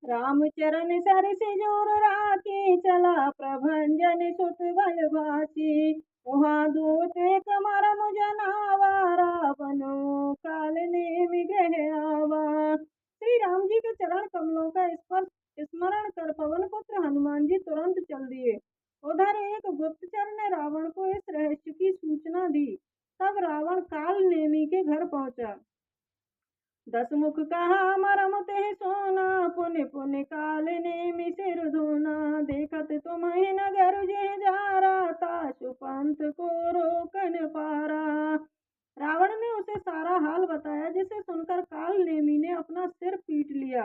रामचरण सरस जोर राखी चला प्रभंजन सुत बल भासी। वहाँ दूत एक मरम जनावा रावण काल नेमि गह आवा। श्री राम जी के चरण कमलों का स्पर्श स्मरण कर पवन पुत्र हनुमान जी तुरंत चल दिए। उधर एक गुप्तचर ने रावण को इस रहस्य की सूचना दी। तब रावण काल नेमि के घर पहुंचा। दसमुख कहा मरम ते सोना पुनि पुनि काल नेमि सिर धोना। देखत तुम्हें नगर जे जारा तासु पंथ को रोकन पारा। रावण ने उसे सारा हाल बताया, जिसे सुनकर काल नेमि ने अपना सिर पीट लिया।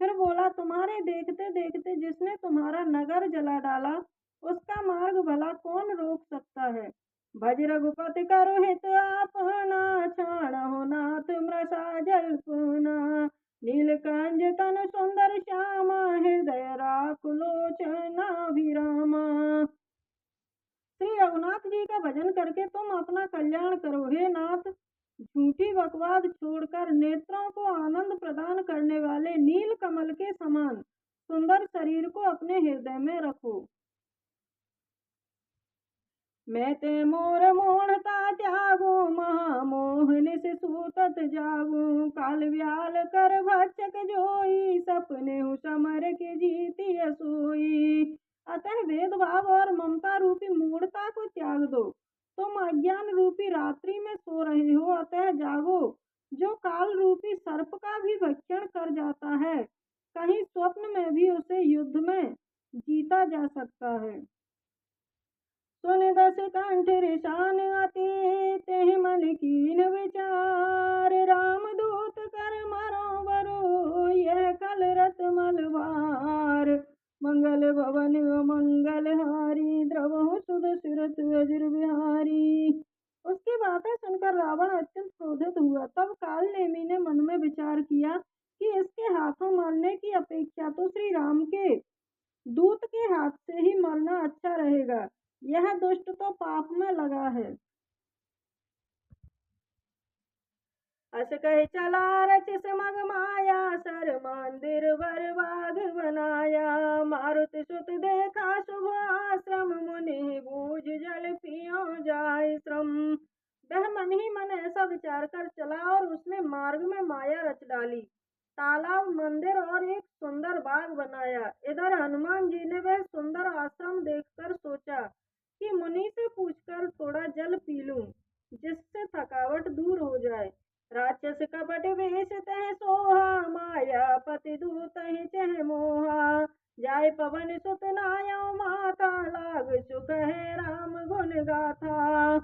फिर बोला, तुम्हारे देखते देखते जिसने तुम्हारा नगर जला डाला, उसका मार्ग भला कौन रोक सकता है। भज रघुपति करो हित आपना छाणो नाथ मृषा जल्पुना। नीलकंज तन सुंदर श्यामा हृदय राख लोचनाभिरामा। श्री रघुनाथ जी का भजन करके तुम अपना कल्याण करो। हे नाथ, झूठी बकवाद छोड़कर नेत्रों को आनंद प्रदान करने वाले नील कमल के समान सुंदर शरीर को अपने हृदय में रखो। मैं ते मोर मोहता त्यागू महामोहन से सूतत जागू। काल व्याल कर भक्षक जोई सपने समर के जीती असोई। अतः भेदभाव और ममता रूपी मूढ़ता को त्याग दो। तुम अज्ञान रूपी रात्रि में सो रहे हो, अतः जागो। जो काल रूपी सर्प का भी भक्षण कर जाता है, कहीं स्वप्न में भी उसे युद्ध में जीता जा सकता है। सुन दस कंठ रिशान अति तेहि मन कीन विचार। राम दूत कर मारो बरो यह कल रत मलवार। मंगल भवन मंगल हारी द्रवहु सुध सिरत अजिर बिहारी। उसकी बातें सुनकर रावण अत्यंत क्रोधित हुआ। तब काल नेमि ने मन में विचार किया कि इसके हाथों मरने की अपेक्षा तो श्री राम के दूत के हाथ से ही मरना अच्छा रहेगा। यह दुष्ट तो पाप में लगा है। अस कह चला रचिस मग माया सर मंदिर वर बाग बनाया। मारुति सुत देखा शुभ आश्रम मुनि बूझ जल पियो जाय श्रम। वह मन ही मन ऐसा विचार कर चला और उसने मार्ग में माया रच डाली। तालाब, मंदिर और एक सुंदर बाग बनाया। इधर हनुमान जी ने वह सुंदर आश्रम देखकर सोचा कि मुनि से पूछकर थोड़ा जल पी लूं, जिससे थकावट दूर हो जाए। राक्षस कपट वेश तह सोहा माया पति दूत चह मोहा। जाय पवन सुत नायो माता लाग सुख है राम गुण गाथा।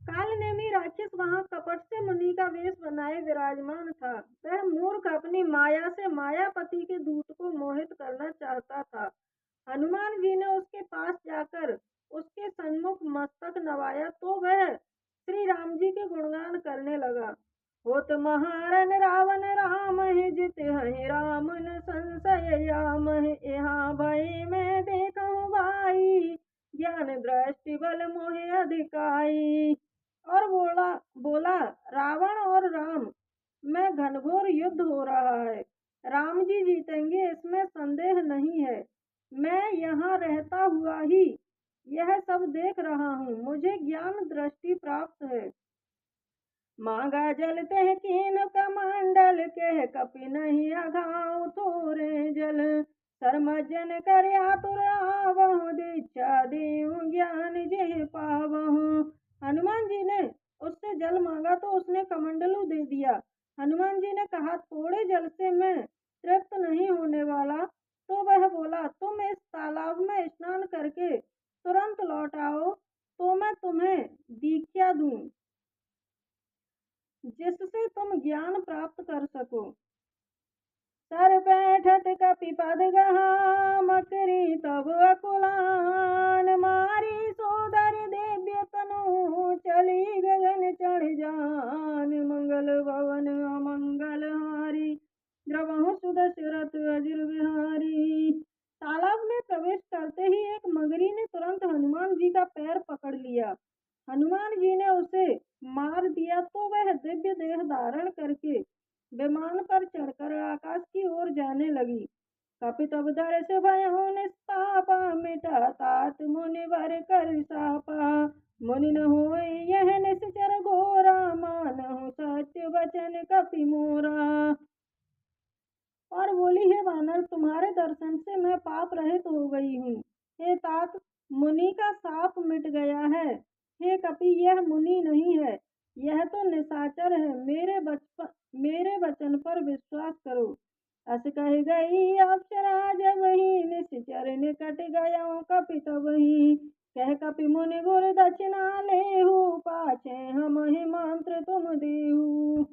काल नेमि राक्षस वहां कपट से मुनि का वेश बनाए विराजमान था। वह मूर्ख अपनी माया से मायापति के दूत को मोहित करना चाहता था। हनुमान जी ने उसके पास जाकर उसके सन्मुख मस्तक नवाया तो वह श्री राम जी के गुणगान करने लगा। होत महारन रावण राम है जित है राम न संशय याम है। यहाँ भय में देखूं भाई ज्ञान दृष्टि बल मोहे अधिकाई। और बोला रावण और राम में घनघोर युद्ध हो रहा है। राम जी जीतेंगे, इसमें संदेह नहीं है। मैं यहाँ रहता हुआ ही यह सब देख रहा हूँ। मुझे ज्ञान दृष्टि प्राप्त है। मांगा जलते कीन कमंडल के कपि नहीं अघाऊ थोरे जल। सरमजन कर आतुर आवहु दीक्षा देऊ ज्ञान जे पावहु। हनुमान जी ने उससे जल मांगा तो उसने कमंडलू दे दिया। हनुमान जी ने कहा, थोड़े जल से मैं तृप्त नहीं होने वाला। तो वह बोला, तुम इस तालाब में स्नान करके तुरंत लौट आओ तो मैं तुम्हें दीक्षा दूं, जिससे तुम ज्ञान प्राप्त कर सको। सर बैठत कपि पद गहा मकरी तब अकुलान। मारी सोदर देव्य तनु चली गगन चढ़ जान। मंगल भवन अमंगल हारी द्रवहु सुदशरथ अजिर बिहारी। तालाब में प्रवेश करते ही एक मगरी ने तुरंत हनुमान जी का पैर पकड़ लिया। हनुमान जी ने उसे मार दिया तो वह दिव्य देह धारण करके विमान पर चढ़कर आकाश की ओर जाने कहने लगी। कपि तब दर्श भयो निस्तापा, मिटा तात मुनिवर कर सापा। मुनि न होय यह निश्चर घोरा, मानहु सत्य वचन कपि मोरा। और बोली, हे वानर, तुम्हारे दर्शन से मैं पाप रहित हो गई हूँ। हे तात, मुनि का साप मिट गया है। हे कपि, यह मुनि नहीं है, यह तो निशाचर है। मेरे वचन पर विश्वास करो। अस कह गई अप्सरा जब ही, निश्चर निकट गयो कपि तबहि। कह कपि मुनि गुर दक्षिणा लेहु, पाछे हम ही मंत्र तुम देहु।